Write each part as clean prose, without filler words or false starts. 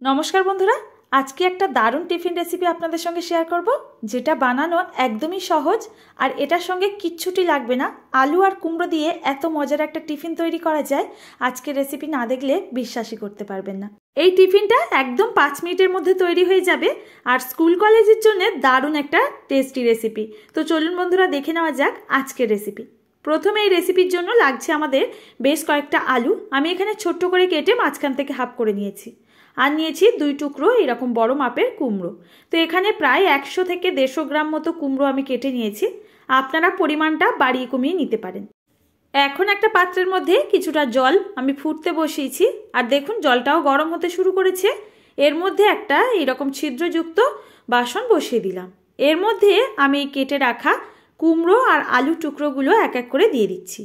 नमस्कार बंधुरा आज के एक दारुण टिफिन रेसिपि आपनादेर संगे शेयर करब जेटा बानानो एकदमई सहज और एटार संगे किच्छुटी लागबे ना। आलू और कुमड़ो दिए एत मजार एक टिफिन तैरी करा जाए आज के रेसिपि ना देखले विश्वासई करते पारबेन ना। এই টিফিনটা একদম 5 মিনিটের মধ্যে তৈরি হয়ে যাবে আর স্কুল কলেজের জন্য দারুণ একটা টেস্টি রেসিপি। তো চলুন বন্ধুরা দেখে নেওয়া যাক আজকের রেসিপি। প্রথমে এই রেসিপির জন্য লাগছে আমাদের বেশ কয়েকটা আলু। আমি এখানে ছোট করে কেটে মাঝখান থেকে হাফ করে নিয়েছি আর নিয়েছি 2 টুকরো এরকম বড় মাপের কুমড়ো। তো এখানে প্রায় 100 থেকে 150 গ্রাম মতো কুমড়ো আমি কেটে নিয়েছি। আপনারা পরিমাণটা বাড়িয়ে কমিয়ে নিতে পারেন। এখন একটা পাত্রের মধ্যে কিছুটা জল আমি ফুটতে বসিয়েছি আর দেখুন জলটাও গরম হতে শুরু করেছে। এর মধ্যে একটা এরকম ছিদ্রযুক্ত বাসন বসিয়ে দিলাম। এর মধ্যে আমি কেটে রাখা কুমড়ো আর আলু টুকরোগুলো এক এক করে দিয়ে দিচ্ছি।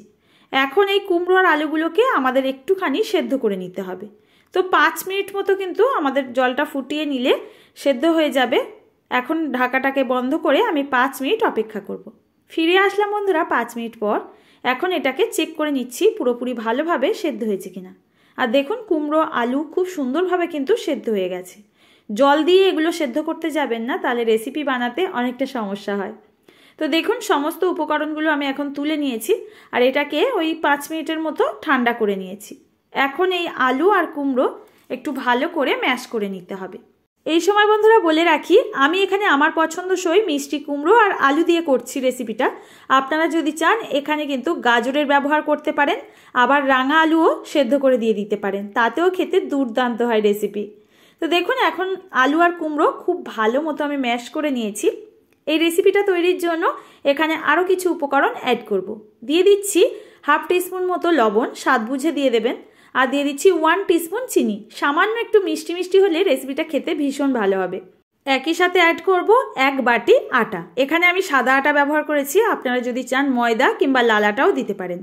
এখন এই কুমড়ো আর আলুগুলোকে আমাদের একটুখানি সেদ্ধ করে নিতে হবে। তো 5 মিনিট মতো কিন্তু আমাদের জলটা ফুটিয়ে নিলে সেদ্ধ হয়ে যাবে। এখন ঢাকাটাকে বন্ধ করে আমি 5 মিনিট অপেক্ষা করব। ফিরে আসলাম বন্ধুরা 5 মিনিট পর। এখন এটাকে চেক করে নিচ্ছি পুরোপুরি ভালোভাবে সেদ্ধ হয়েছে কিনা। আর দেখুন কুমড়ো আলু খুব সুন্দরভাবে কিন্তু সেদ্ধ হয়ে গেছে। জল দিয়ে এগুলো সেদ্ধ করতে যাবেন না, তাহলে রেসিপি বানাতে অনেকটা সমস্যা হয়। তো দেখুন সমস্ত উপকরণগুলো আমি এখন তুলে নিয়েছি আর এটাকে ওই 5 মিনিটের মতো ঠান্ডা করে নিয়েছি। এখন এই আলু আর কুমড়ো একটু ভালো করে ম্যাশ করে নিতে হবে। এই সময় বন্ধুরা বলে রাখি আমি এখানে আমার পছন্দসই মিষ্টি কুমড়ো আর আলু দিয়ে করছি রেসিপিটা। আপনারা যদি চান এখানে কিন্তু গাজরের ব্যবহার করতে পারেন, আবার রাঙা আলুও সেদ্ধ করে দিয়ে দিতে পারেন, তাতেও খেতে দুর্দান্ত হয় রেসিপি। তো দেখুন এখন আলু আর কুমড়ো খুব ভালো মতো আমি ম্যাশ করে নিয়েছি। এই রেসিপিটা তৈরির জন্য এখানে আরও কিছু উপকরণ অ্যাড করব। দিয়ে দিচ্ছি হাফ টিস্পুন মতো লবণ, স্বাদ বুঝে দিয়ে দেবেন। আর দিয়ে দিচ্ছি 1 টিস্পুন চিনি। সামান্য একটু মিষ্টি মিষ্টি হলে রেসিপিটা খেতে ভীষণ ভালো হবে। একই সাথে অ্যাড করব 1 বাটি আটা। এখানে আমি সাদা আটা ব্যবহার করেছি, আপনারা যদি চান ময়দা কিংবা লাল আটাও দিতে পারেন।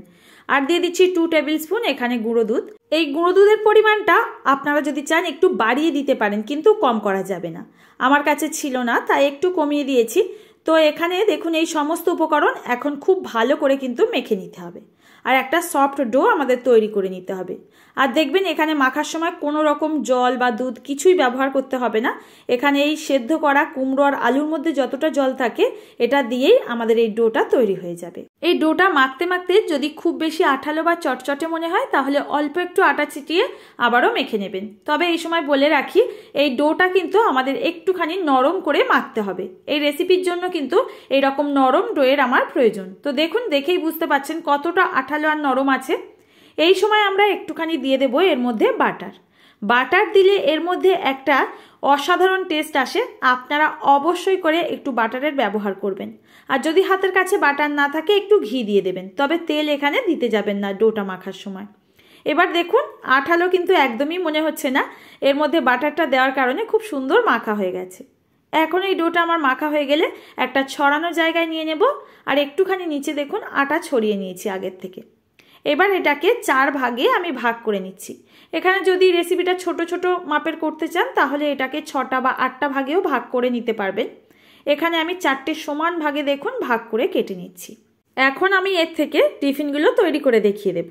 আর দিয়ে দিচ্ছি 2 টেবিল স্পুন এখানে গুঁড়ো দুধ। এই গুঁড়ো দুধের পরিমাণটা আপনারা যদি চান একটু বাড়িয়ে দিতে পারেন, কিন্তু কম করা যাবে না। আমার কাছে ছিল না তাই একটু কমিয়ে দিয়েছি। তো এখানে দেখুন এই সমস্ত উপকরণ এখন খুব ভালো করে কিন্তু মেখে নিতে হবে আর একটা সফট ডো আমাদের তৈরি করে নিতে হবে। আর দেখবেন এখানে মাখার সময় কোনো রকম জল বা দুধ কিছুই ব্যবহার করতে হবে না। এখানে এই সেদ্ধ করা কুমড়ো আর আলুর মধ্যে যতটা জল থাকে এটা দিয়েই আমাদের এই ডোটা তৈরি হয়ে যাবে। এই ডোটা মাখতে মাখতে যদি খুব বেশি আঠালো বা চটচটে মনে হয় তাহলে অল্প একটু আটা ছিটিয়ে আবারও মেখে নেবেন। তবে এই সময় বলে রাখি এই ডোটা কিন্তু আমাদের একটুখানি নরম করে মাখতে হবে। এই রেসিপির জন্য কিন্তু এইরকম নরম ডোয়ের আমার প্রয়োজন। তো দেখুন দেখেই বুঝতে পারছেন কতটা আঠালো আর নরম আছে। এই সময় আমরা একটুখানি দিয়ে দেব এর মধ্যে বাটার। বাটার দিলে এর মধ্যে একটা অসাধারণ টেস্ট আসে। আপনারা অবশ্যই করে একটু বাটারের ব্যবহার করবেন। আর যদি হাতের কাছে বাটার না থাকে একটু ঘি দিয়ে দেবেন, তবে তেল এখানে দিতে যাবেন না ডোটা মাখার সময়। এবার দেখুন আঠালো কিন্তু একদমই মনে হচ্ছে না, এর মধ্যে বাটারটা দেওয়ার কারণে খুব সুন্দর মাখা হয়ে গেছে। এখন এই ডোটা আমার মাখা হয়ে গেলে একটা ছড়ানো জায়গায় নিয়ে নেব আর একটুখানি নিচে দেখুন আটা ছড়িয়ে নিয়েছি আগের থেকে। এবার এটাকে 4 ভাগে আমি ভাগ করে নিচ্ছি। এখানে যদি রেসিপিটা ছোট ছোট মাপের করতে চান তাহলে এটাকে 6টা বা 8টা ভাগেও ভাগ করে নিতে পারবেন। এখানে আমি 4টে সমান ভাগে দেখুন ভাগ করে কেটে নিচ্ছি। এখন আমি এর থেকে টিফিনগুলো তৈরি করে দেখিয়ে দেব।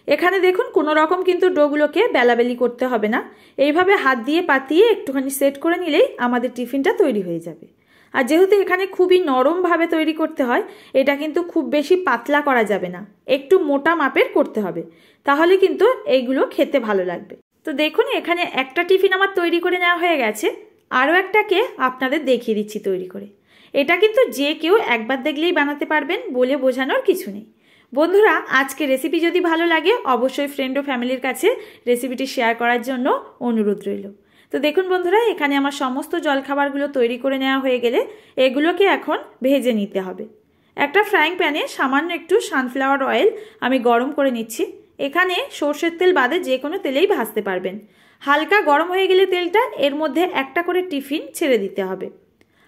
এখানে দেখুন কোনো রকম কিন্তু ডোগুলোকে বেলাবেলি করতে হবে না। এইভাবে হাত দিয়ে পাতিয়ে একটুখানি সেট করে নিলেই আমাদের টিফিনটা তৈরি হয়ে যাবে। আর যেহেতু এখানে খুবই নরমভাবে তৈরি করতে হয়, এটা কিন্তু খুব বেশি পাতলা করা যাবে না, একটু মোটা মাপের করতে হবে, তাহলে কিন্তু এইগুলো খেতে ভালো লাগবে। তো দেখুন এখানে একটা টিফিন আমার তৈরি করে নেওয়া হয়ে গেছে। আরও একটাকে আপনাদের দেখিয়ে দিচ্ছি তৈরি করে। এটা কিন্তু যে কেউ একবার দেখলেই বানাতে পারবেন, বলে বোঝানোর কিছু নেই। বন্ধুরা আজকে রেসিপি যদি ভালো লাগে অবশ্যই ফ্রেন্ড ও ফ্যামিলির কাছে রেসিপিটি শেয়ার করার জন্য অনুরোধ রইল। তো দেখুন বন্ধুরা এখানে আমার সমস্ত জলখাবারগুলো তৈরি করে নেওয়া হয়ে গেলে এগুলোকে এখন ভেজে নিতে হবে। একটা ফ্রাইং প্যানে সামান্য একটু সানফ্লাওয়ার অয়েল আমি গরম করে নিচ্ছি। এখানে সর্ষের তেল বাদে যে কোনো তেলেই ভাজতে পারবেন। হালকা গরম হয়ে গেলে তেলটা এর মধ্যে একটা করে টিফিন ছেড়ে দিতে হবে।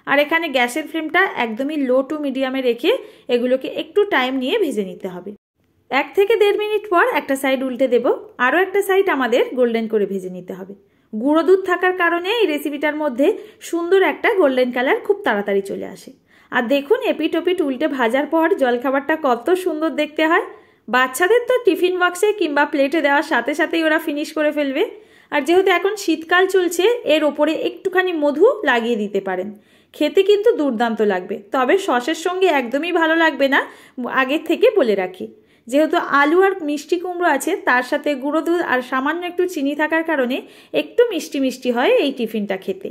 আর এখানে গ্যাসের ফ্লেমটা একদমই লো টু মিডিয়ামে রেখে এগুলোকে একটু টাইম নিয়ে ভেজে নিতে হবে। 1 থেকে 1.5 মিনিট পর একটা সাইড উল্টে দেব, আরও একটা সাইড আমাদের গোল্ডেন করে ভেজে নিতে হবে। গুঁড়ো দুধ থাকার কারণে এই রেসিপিটার মধ্যে সুন্দর একটা গোল্ডেন কালার খুব তাড়াতাড়ি চলে আসে। আর দেখুন এপিট ওপিট উল্টে ভাজার পর জলখাবারটা কত সুন্দর দেখতে হয়। বাচ্চাদের তো টিফিন বক্সে কিংবা প্লেটে দেওয়ার সাথে সাথেই ওরা ফিনিশ করে ফেলবে। আর যেহেতু এখন শীতকাল চলছে, এর ওপরে একটুখানি মধু লাগিয়ে দিতে পারেন। খেতে কিন্তু দুর্দান্ত লাগবে, তবে সসের সঙ্গে একদমই ভালো লাগবে না, আগের থেকে বলে রাখি। যেহেতু আলু আর মিষ্টি কুমড়ো আছে, তার সাথে গুঁড়ো দুধ আর সামান্য একটু চিনি থাকার কারণে একটু মিষ্টি মিষ্টি হয় এই টিফিনটা খেতে।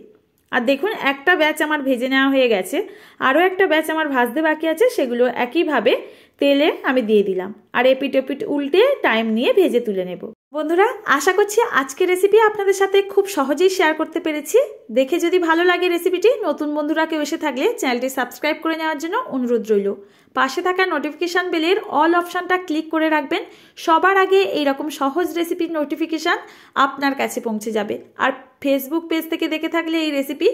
আর দেখুন, একটা ব্যাচ আমার ভেজে নেওয়া হয়ে গেছে, আরও একটা ব্যাচ আমার ভাজতে বাকি আছে, সেগুলো একইভাবে তেলে আমি দিয়ে দিলাম। আর এপিট ওপিট উল্টে টাইম নিয়ে ভেজে তুলে নেব। বন্ধুরা, আশা করছি আজকের রেসিপি আপনাদের সাথে খুব সহজেই শেয়ার করতে পেরেছি। দেখে যদি ভালো লাগে রেসিপিটি, নতুন বন্ধুরা কেউ এসে থাকলে চ্যানেলটি সাবস্ক্রাইব করে নেওয়ার জন্য অনুরোধ রইল। পাশে থাকা নোটিফিকেশান বেলের অল অপশানটা ক্লিক করে রাখবেন, সবার আগে এইরকম সহজ রেসিপির নোটিফিকেশান আপনার কাছে পৌঁছে যাবে। আর ফেসবুক পেজ থেকে দেখে থাকলে এই রেসিপি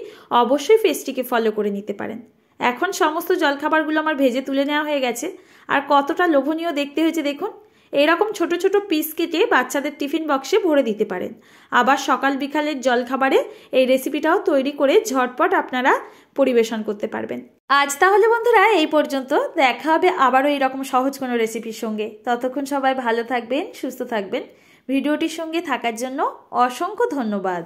অবশ্যই পেজটিকে ফলো করে নিতে পারেন। এখন সমস্ত জলখাবারগুলো আমার ভেজে তুলে নেওয়া হয়ে গেছে, আর কতটা লোভনীয় দেখতে হয়েছে দেখুন। এইরকম ছোট ছোট পিস কেটে বাচ্চাদের টিফিন বক্সে ভরে দিতে পারেন। আবার সকাল বিকালের জলখাবারে এই রেসিপিটাও তৈরি করে ঝটপট আপনারা পরিবেশন করতে পারবেন। আজ তাহলে বন্ধুরা এই পর্যন্ত, দেখা হবে আবারও এইরকম সহজ কোনো রেসিপির সঙ্গে। ততক্ষণ সবাই ভালো থাকবেন, সুস্থ থাকবেন। ভিডিওটির সঙ্গে থাকার জন্য অসংখ্য ধন্যবাদ।